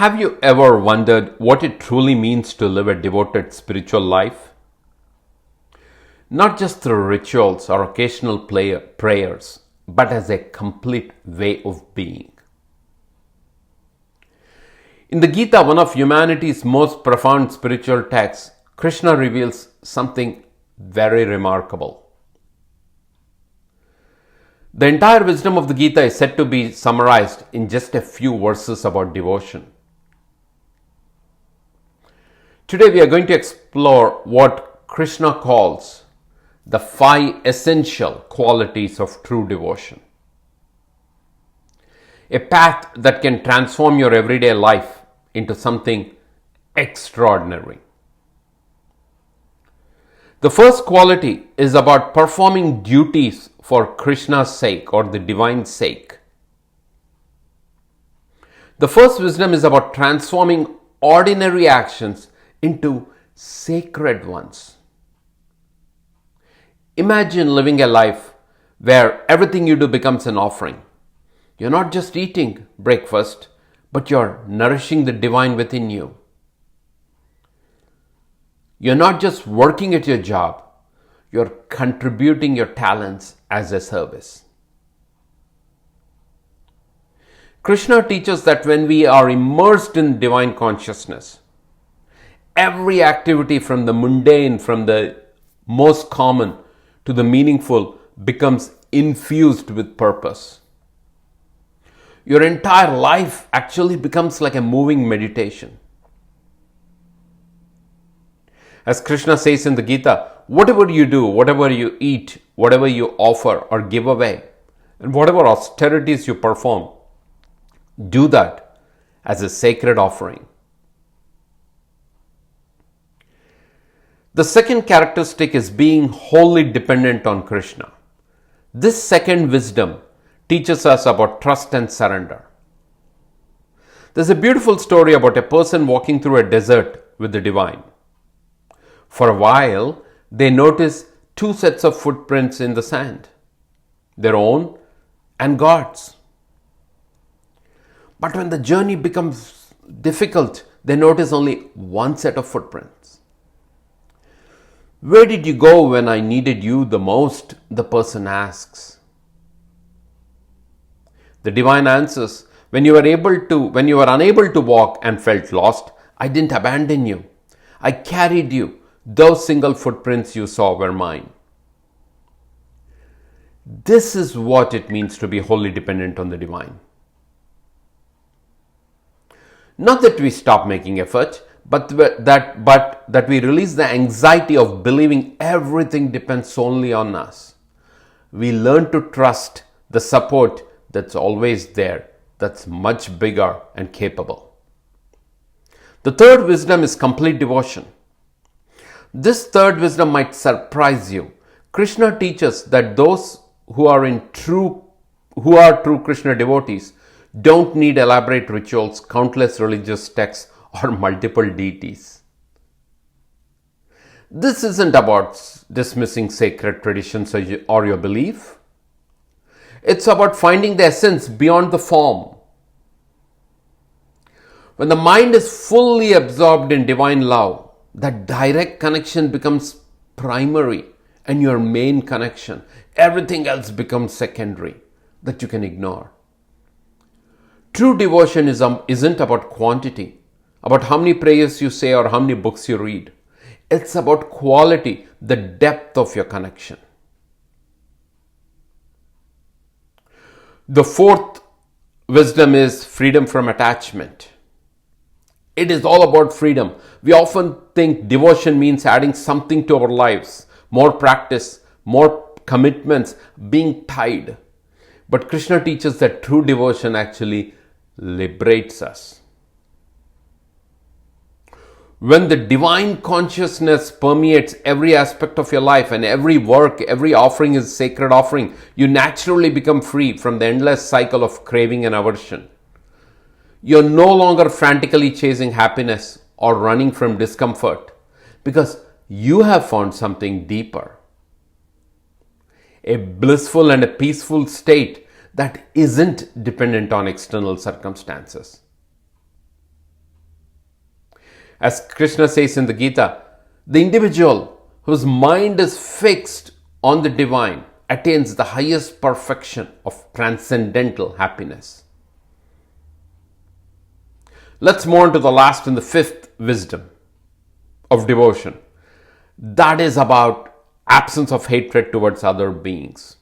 Have you ever wondered what it truly means to live a devoted spiritual life? Not just through rituals or occasional prayers, but as a complete way of being. In the Gita, one of humanity's most profound spiritual texts, Krishna reveals something very remarkable. The entire wisdom of the Gita is said to be summarized in just a few verses about devotion. Today we are going to explore what Krishna calls the 5 essential qualities of true devotion. A path that can transform your everyday life into something extraordinary. The first quality is about performing duties for Krishna's sake or the divine sake. The first wisdom is about transforming ordinary actions into sacred ones. Imagine living a life where everything you do becomes an offering. You're not just eating breakfast, but you're nourishing the divine within you. You're not just working at your job, you're contributing your talents as a service. Krishna teaches that when we are immersed in divine consciousness, every activity from the mundane, from the most common to the meaningful, becomes infused with purpose. Your entire life actually becomes like a moving meditation. As Krishna says in the Gita, whatever you do, whatever you eat, whatever you offer or give away, and whatever austerities you perform, do that as a sacred offering. The second characteristic is being wholly dependent on Krishna. This second wisdom teaches us about trust and surrender. There's a beautiful story about a person walking through a desert with the divine. For a while, they notice 2 sets of footprints in the sand, their own and God's. But when the journey becomes difficult, they notice only 1 set of footprints. Where did you go when I needed you the most? The person asks. The divine answers, when you were unable to walk and felt lost, I didn't abandon you. I carried you. Those single footprints you saw were mine. This is what it means to be wholly dependent on the divine. Not that we stop making effort, but that we release the anxiety of believing everything depends only on us. We learn to trust the support that's always there, that's much bigger and capable. The third wisdom is complete devotion. This third wisdom might surprise you. Krishna teaches that those who are true Krishna devotees don't need elaborate rituals, countless religious texts, or multiple deities. This isn't about dismissing sacred traditions or your belief. It's about finding the essence beyond the form. When the mind is fully absorbed in divine love, that direct connection becomes primary and your main connection. Everything else becomes secondary that you can ignore. True devotion isn't about quantity, about how many prayers you say or how many books you read. It's about quality, the depth of your connection. The fourth wisdom is freedom from attachment. It is all about freedom. We often think devotion means adding something to our lives, more practice, more commitments, being tied. But Krishna teaches that true devotion actually liberates us. When the divine consciousness permeates every aspect of your life and every work, every offering is a sacred offering, you naturally become free from the endless cycle of craving and aversion. You're no longer frantically chasing happiness or running from discomfort because you have found something deeper. A blissful and a peaceful state that isn't dependent on external circumstances. As Krishna says in the Gita, the individual whose mind is fixed on the divine attains the highest perfection of transcendental happiness. Let's move on to the last and the fifth wisdom of devotion. That is about absence of hatred towards other beings.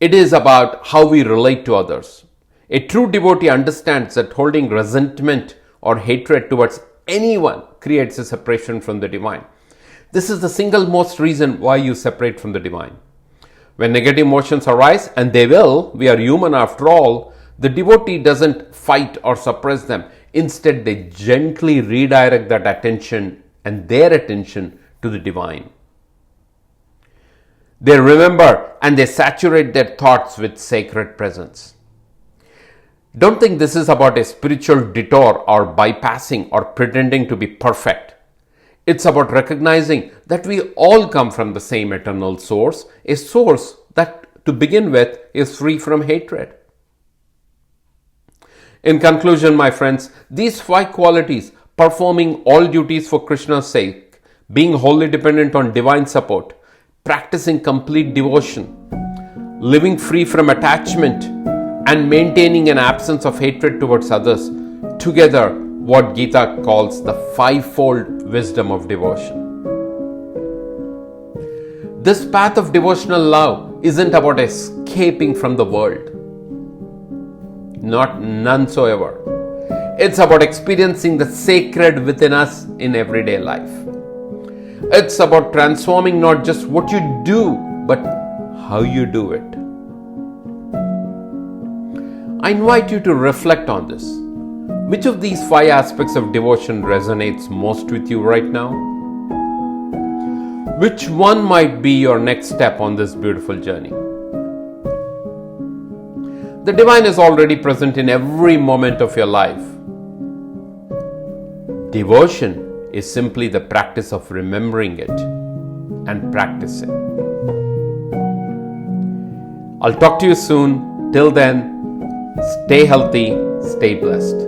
It is about how we relate to others. A true devotee understands that holding resentment or hatred towards anyone creates a separation from the divine. This is the single most reason why you separate from the divine. When negative emotions arise, and they will, we are human after all, the devotee doesn't fight or suppress them. Instead, they gently redirect that attention and their attention to the divine. They remember and they saturate their thoughts with sacred presence. Don't think this is about a spiritual detour or bypassing or pretending to be perfect. It's about recognizing that we all come from the same eternal source, a source that, to begin with, is free from hatred. In conclusion, my friends, these 5 qualities, performing all duties for Krishna's sake, being wholly dependent on divine support, practicing complete devotion, living free from attachment, and maintaining an absence of hatred towards others, together what Gita calls the 5-fold wisdom of devotion. This path of devotional love isn't about escaping from the world. None so ever. It's about experiencing the sacred within us in everyday life. It's about transforming not just what you do, but how you do it. I invite you to reflect on this. Which of these 5 aspects of devotion resonates most with you right now? Which one might be your next step on this beautiful journey? The divine is already present in every moment of your life. Devotion is simply the practice of remembering it and practicing. I'll talk to you soon. Till then, stay healthy, stay blessed.